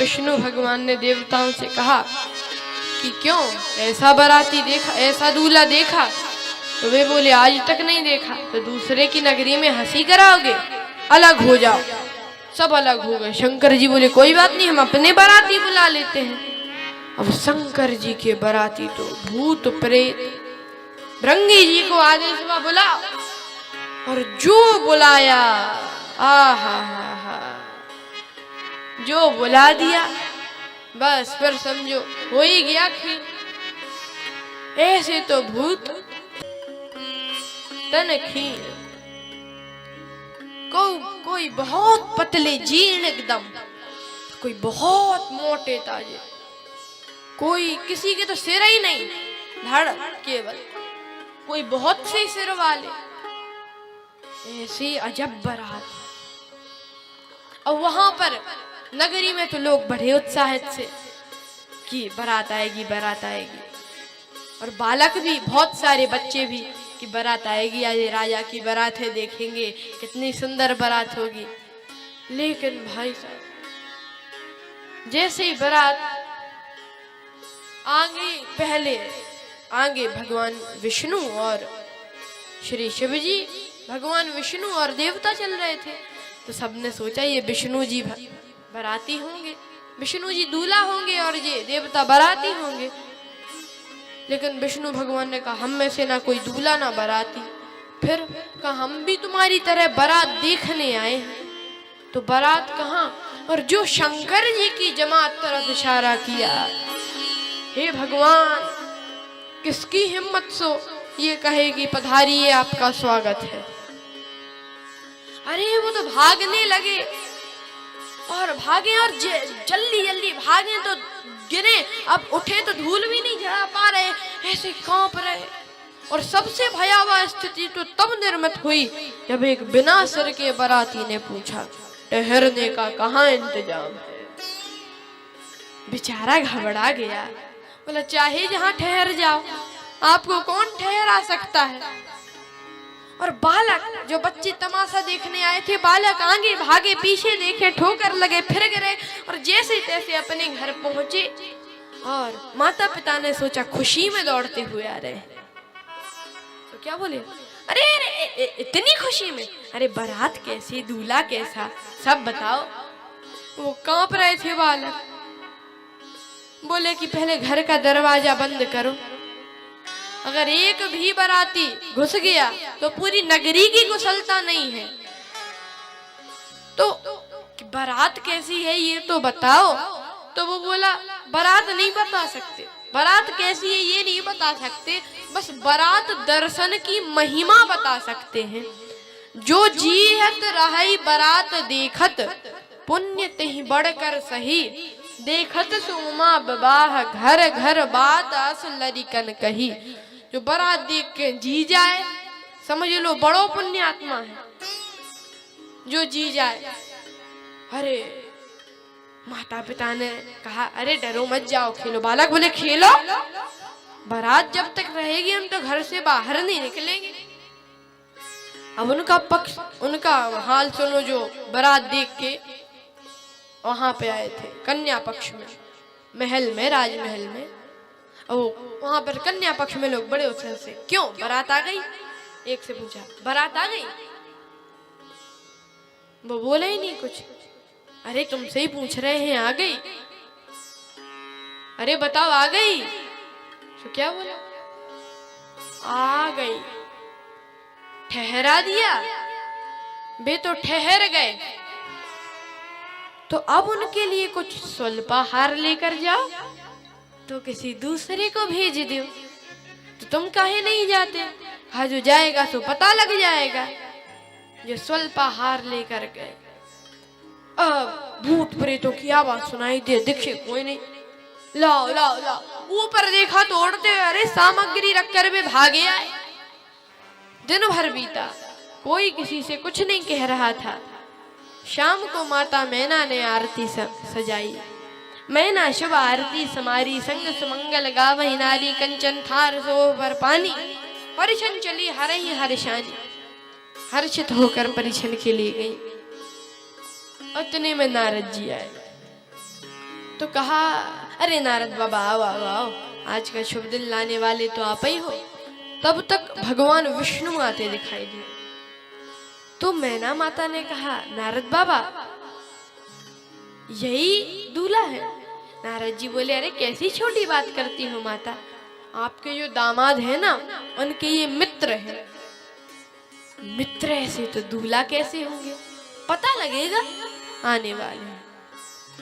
विष्णु भगवान ने देवताओं से कहा कि क्यों ऐसा बाराती देखा, ऐसा दूल्हा देखा? तो वे बोले आज तक नहीं देखा। तो दूसरे की नगरी में हंसी कराओगे, अलग हो जाओ। सब अलग हो गए। शंकर जी बोले कोई बात नहीं, हम अपने बाराती बुला लेते हैं। अब शंकर जी के बाराती तो भूत प्रेत, भृंगी जी को आदेश हुआ बुलाओ, और जो बुलाया, आहा हा, जो बुला दिया बस फिर समझो हो ही गया खेल। ऐसे तो भूत तन खीन, कोई बहुत पतले जीर्ण एकदम, कोई बहुत मोटे ताजे, कोई किसी के तो सिर ही नहीं, धड़ केवल, कोई बहुत से सिर वाले, ऐसी अजब बारात। और वहां पर नगरी में तो लोग बड़े उत्साहित से कि बारात आएगी, बारात आएगी। और बालक भी, बहुत सारे बच्चे भी कि बारात आएगी, आज राजा की बारात है, देखेंगे कितनी सुंदर बारात होगी। लेकिन भाई साहब जैसे ही बारात आगे भगवान विष्णु और श्री शिव जी, भगवान विष्णु और देवता चल रहे थे, तो सबने सोचा ये विष्णु जी बाराती होंगे, विष्णु जी दूल्हा होंगे और ये देवता बाराती होंगे। लेकिन विष्णु भगवान ने कहा हम में से ना कोई दूल्हा ना बाराती। फिर कहा हम भी तुम्हारी तरह बारात देखने आए हैं। तो बारात कहाँ, और जो शंकर जी की जमात तरफ इशारा किया, हे भगवान किसकी हिम्मत सो ये कहेगी पधारिए आपका स्वागत है। अरे वो तो भागने लगे और भागे, और जल्दी जल्दी भागे तो गिरे, अब उठे तो धूल भी नहीं झड़ा पा रहे, ऐसे कांप रहे। और सबसे भयावह स्थिति तो तब निर्मित हुई जब एक बिना सिर के बाराती ने पूछा ठहरने का कहाँ इंतजाम है। बेचारा घबरा गया, बोला चाहे जहाँ ठहर जाओ, आपको कौन ठहरा सकता है। और बालक, जो बच्चे तमाशा देखने आए थे, बालक आगे भागे, पीछे देखे, ठोकर लगे, फिर गिरे, और जैसे तैसे अपने घर पहुंचे। और माता पिता ने सोचा खुशी में दौड़ते हुए आ रहे हैं, तो क्या बोले, अरे इतनी खुशी में, अरे बारात कैसी, दूल्हा कैसा, सब बताओ। वो कांप रहे थे बालक। बोले कि पहले घर का दरवाजा बंद करो, अगर एक भी बाराती घुस गया तो पूरी नगरी की कुशलता नहीं है। तो बारात कैसी है ये तो बताओ। तो वो बोला बारात नहीं बता सकते, बारात कैसी है ये नहीं बता सकते, बस बारात दर्शन की महिमा बता सकते हैं। जो जीहत रही बारात देखत, पुण्य तहि बढ़कर सही, देखत सुमा बबाह घर घर बात आस लरिकन कही। जो बारात देख के जी जाए, समझ लो बड़ो पुण्य आत्मा है जो जी जाए। अरे माता पिता ने कहा अरे डरो मत जाओ, खेलो। बालक बोले खेलो, बारात जब तक रहेगी हम तो घर से बाहर नहीं निकलेंगे। अब उनका पक्ष, उनका हाल सुनो। जो बारात देख के वहां पे आए थे कन्या पक्ष में, महल में, राजमहल में, और वहां पर कन्या पक्ष में लोग बड़े उत्साह से, क्यों बारात आ गई? एक से पूछा बारात आ गई? वो बोले ही नहीं कुछ। अरे तुमसे ही पूछ रहे हैं आ गई? अरे बताओ आ गई? तो क्या बोला? आ गई। ठहरा दिया, वे तो ठहर गए, तो अब उनके लिए कुछ स्वल्पाहार लेकर जाओ, तो किसी दूसरे को भेज दो। तो तुम काहे नहीं जाते? हाँ जो जाएगा तो पता लग जाएगा। जो स्वल्पाहार लेकर गए, अब भूत प्रेतों की आवाज सुनाई दे, दिखे कोई नहीं। लाओ लाओ लाओ, ऊपर देखा तो उड़ते, अरे सामग्री रखकर वे भागे आए। दिन भर बीता, कोई किसी से कुछ नहीं कह रहा था। शाम को माता मैना ने आरती सजाई। मैना शुभ आरती समारी, संग सुमंगल गावहि नारी, कंचन थार सोवर पानी, परिछन चली हरहि हर्षानी। हर्षित होकर परिछन के लिए गई। उतने में नारद जी आए। तो कहा, अरे नारद बाबा आओ आओ आओ, आज का शुभ दिन लाने वाले तो आप ही हो। तब तक भगवान विष्णु आते दिखाई दिए। तो मैना माता ने कहा, नारद बाबा यही दूल्हा है? नारद जी बोले, अरे कैसी छोटी बात करती हो माता, आपके जो दामाद है ना उनके ये मित्र हैं। मित्र ऐसे तो दूल्हा कैसे होंगे, पता लगेगा आने वाले हैं।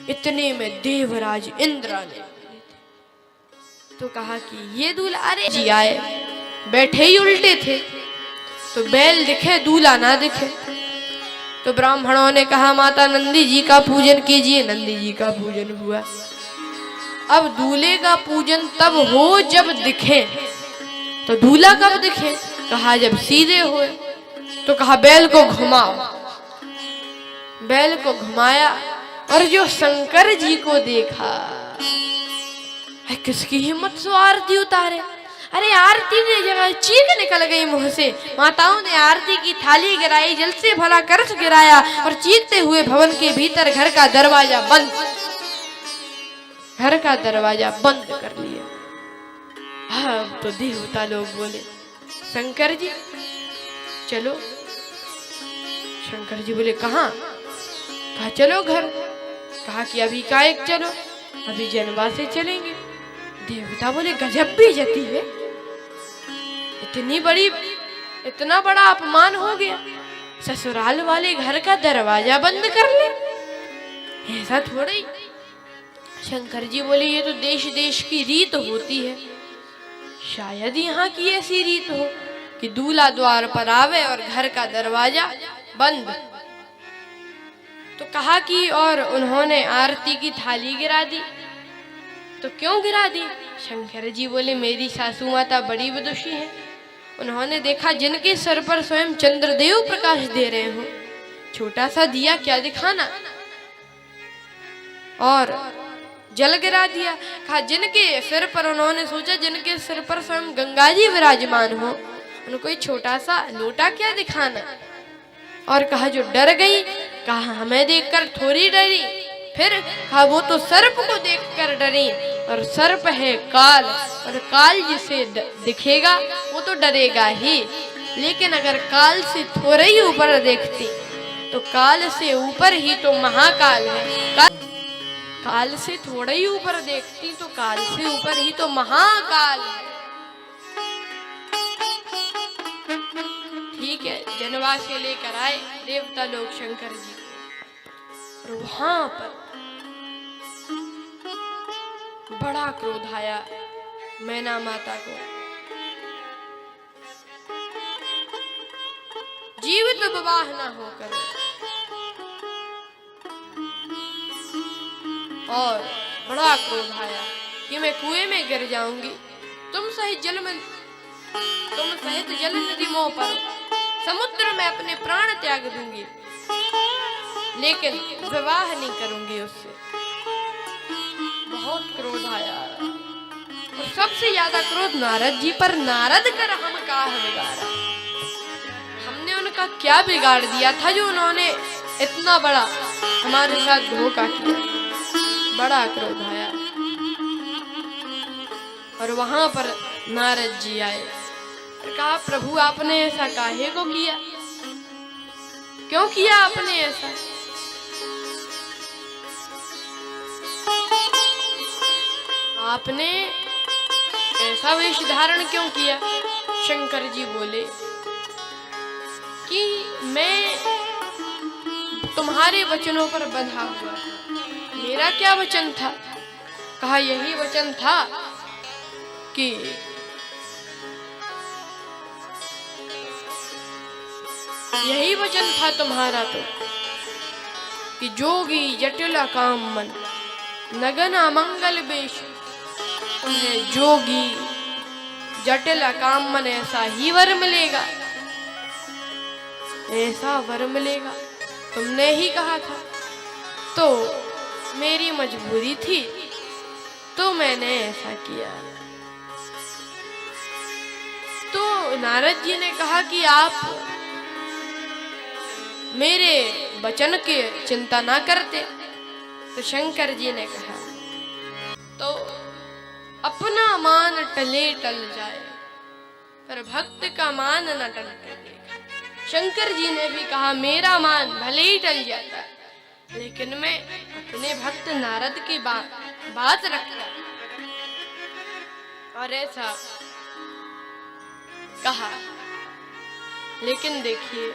इतने में देवराज इंद्र आने वाले थे। तो कहा कि ये दूल्हा, अरे जी आए, बैठे ही उल्टे थे, तो बैल दिखे दूल्हा ना दिखे। तो ब्राह्मणों ने कहा, माता नंदी जी का पूजन कीजिए। नंदी जी का पूजन हुआ। अब दूल्हे का पूजन तब हो जब दिखे। तो दूल्हा कब दिखे? कहा जब सीधे हुए। तो कहा बैल को घुमाओ। बैल को घुमाया और जो शंकर जी को देखा, है किसकी हिम्मत से आरती उतारे। अरे आरती की जगह चीख निकल गई मुंह से। माताओं ने आरती की थाली गिराई, जल से भला कलश गिराया और चीखते हुए भवन के भीतर घर का दरवाजा बंद कर लिया। हाँ, तो देवता लोग बोले, शंकर जी चलो। शंकर जी बोले, कहाँ? कहा चलो घर। कहा कि अभी काहे चलो, अभी जनवा से चलेंगे। देवता बोले, गजब बेइज्जती है, इतना बड़ा अपमान हो गया, ससुराल वाले घर का दरवाजा बंद कर ले, ऐसा थोड़ा ही। शंकर जी बोले, ये तो देश देश की रीत होती है, शायद यहाँ की ऐसी रीत हो कि दूल्हा द्वार पर आवे और घर का दरवाजा बंद। तो कहा कि और उन्होंने आरती की थाली गिरा दी। तो क्यों गिरा दी? शंकर जी बोले, मेरी सासू माता बड़ी विदुषी है, उन्होंने देखा जिनके सर पर स्वयं चंद्रदेव प्रकाश दे रहे हो, छोटा सा दिया क्या दिखाना, और जल गिरा दिया। कहा जिनके सिर पर, उन्होंने सोचा जिनके सिर पर स्वयं गंगा जी विराजमान हो, उनको ये छोटा सा लोटा क्या दिखाना। और कहा जो डर गई, कहा हमें देखकर थोड़ी डरी। फिर कहा वो तो सर्प को देखकर डरी, और सर्प है काल, और काल जिसे दिखेगा वो तो डरेगा ही, लेकिन अगर काल से थोड़ा ही ऊपर देखती तो काल से ऊपर ही तो महाकाल है। काल से थोड़ा ही ऊपर देखती तो काल से ऊपर ही तो महाकाल है। ठीक है, जनवा से लेकर आए देवता लोग शंकर जी, और वहां पर बड़ा क्रोध आया मैना माता को। जीवित विवाह न होकर, और बड़ा क्रोध आया कि मैं कुएं में गिर जाऊंगी, तुम सहित जल नदी मोह पर समुद्र में अपने प्राण त्याग दूंगी, लेकिन विवाह नहीं करूंगी उससे। बहुत क्रोध आया, और सबसे ज्यादा क्रोध नारद जी पर। नारद कर हम का बिगाड़ा, हमने उनका क्या बिगाड़ दिया था जो उन्होंने इतना बड़ा हमारे साथ धोखा किया। बड़ा क्रोध आया, और वहां पर नारद जी आए और कहा, प्रभु आपने ऐसा काहे को किया, क्यों किया आपने ऐसा? आपने ऐसा वेश धारण क्यों किया? शंकर जी बोले कि मैं तुम्हारे वचनों पर बंधा हुआ था। मेरा क्या वचन था? कहा यही वचन था कि यही वचन था तुम्हारा तो कि जोगी जटिल काम मन नगन अमंगल बेश, तुम्हें जोगी जटिल काम मन ऐसा ही वर मिलेगा, ऐसा वर मिलेगा, तुमने ही कहा था। तो मेरी मजबूरी थी तो मैंने ऐसा किया। तो नारद जी ने कहा कि आप मेरे वचन की चिंता ना करते। तो शंकर जी ने कहा तो अपना मान टले टल जाए, पर भक्त का मान न टल टलेगा। शंकर जी ने भी कहा मेरा मान भले ही टल जाता है, लेकिन मैं अपने भक्त नारद की बात रखता। और ऐसा कहा। लेकिन देखिए